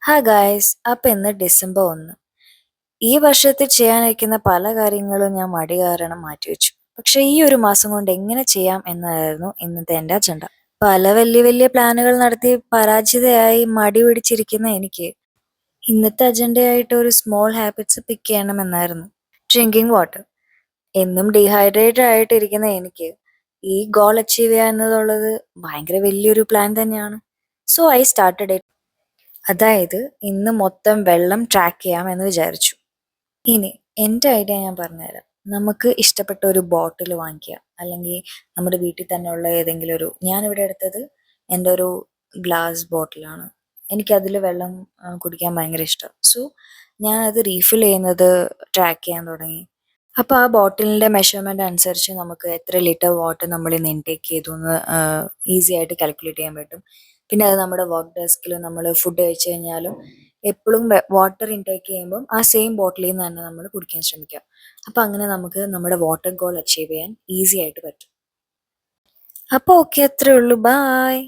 Hi guys, അപ്പം ഇന്ന് December 1. ഈ വർഷത്തിൽ ചെയ്യാനിരിക്കുന്ന പല കാര്യങ്ങളും ഞാൻ മടി കാരണം മാറ്റിവെച്ചു. പക്ഷെ ഈ ഒരു മാസം കൊണ്ട് എങ്ങനെ ചെയ്യാം എന്നതായിരുന്നു ഇന്നത്തെ എൻ്റെ അജണ്ട. പല വലിയ വലിയ പ്ലാനുകൾ നടത്തി പരാജിതയായി മടി പിടിച്ചിരിക്കുന്ന എനിക്ക് ഇന്നത്തെ അജണ്ടയായിട്ട് ഒരു സ്മോൾ ഹാബിറ്റ്സ് പിക്ക് ചെയ്യണമെന്നായിരുന്നു. Drinking water. എന്നും ഡീഹൈഡ്രേറ്റഡ് ആയിട്ടിരിക്കുന്ന എനിക്ക് ഈ ഗോൾ അച്ചീവ് ചെയ്യുക എന്നതുള്ളത് ഭയങ്കര വലിയൊരു പ്ലാൻ തന്നെയാണ്. So I started it. അതായത് ഇന്ന് മൊത്തം വെള്ളം ട്രാക്ക് ചെയ്യാം എന്ന് വിചാരിച്ചു. ഇനി എൻ്റെ ഐഡിയ ഞാൻ പറഞ്ഞുതരാം. നമുക്ക് ഇഷ്ടപ്പെട്ട ഒരു ബോട്ടിൽ വാങ്ങിക്കുക, അല്ലെങ്കിൽ നമ്മുടെ വീട്ടിൽ തന്നെ ഉള്ള ഏതെങ്കിലും ഞാനിവിടെ എടുത്തത് എൻ്റെ ഒരു ഗ്ലാസ് ബോട്ടിലാണ്. എനിക്കതിൽ വെള്ളം കുടിക്കാൻ ഭയങ്കര ഇഷ്ടം. സോ ഞാനത് റീഫിൽ ചെയ്യുന്നത് ട്രാക്ക് ചെയ്യാൻ തുടങ്ങി. അപ്പോൾ ആ ബോട്ടിലിൻ്റെ മെഷർമെൻ്റ് അനുസരിച്ച് നമുക്ക് എത്ര ലിറ്റർ വാട്ടർ നമ്മൾ ഇന്ന് ഇൻടേക്ക് ചെയ്തു എന്ന് ഈസി ആയിട്ട് കാൽക്കുലേറ്റ് ചെയ്യാൻ പറ്റും. പിന്നെ അത് നമ്മുടെ വർക്ക് ഡെസ്കിൽ നമ്മൾ ഫുഡ് കഴിച്ചു കഴിഞ്ഞാലും എപ്പോഴും വാട്ടർ ഇൻടേക്ക് ചെയ്യുമ്പം ആ സെയിം ബോട്ടിലിൽ നിന്ന് തന്നെ നമ്മൾ കുടിക്കാൻ ശ്രമിക്കുക. അപ്പം അങ്ങനെ നമുക്ക് നമ്മുടെ വാട്ടർ ഗോൾ അച്ചീവ് ചെയ്യാൻ ഈസി ആയിട്ട് പറ്റും. അപ്പോൾ ഓക്കെ, അത്രേ ഉള്ളൂ. ബായ്.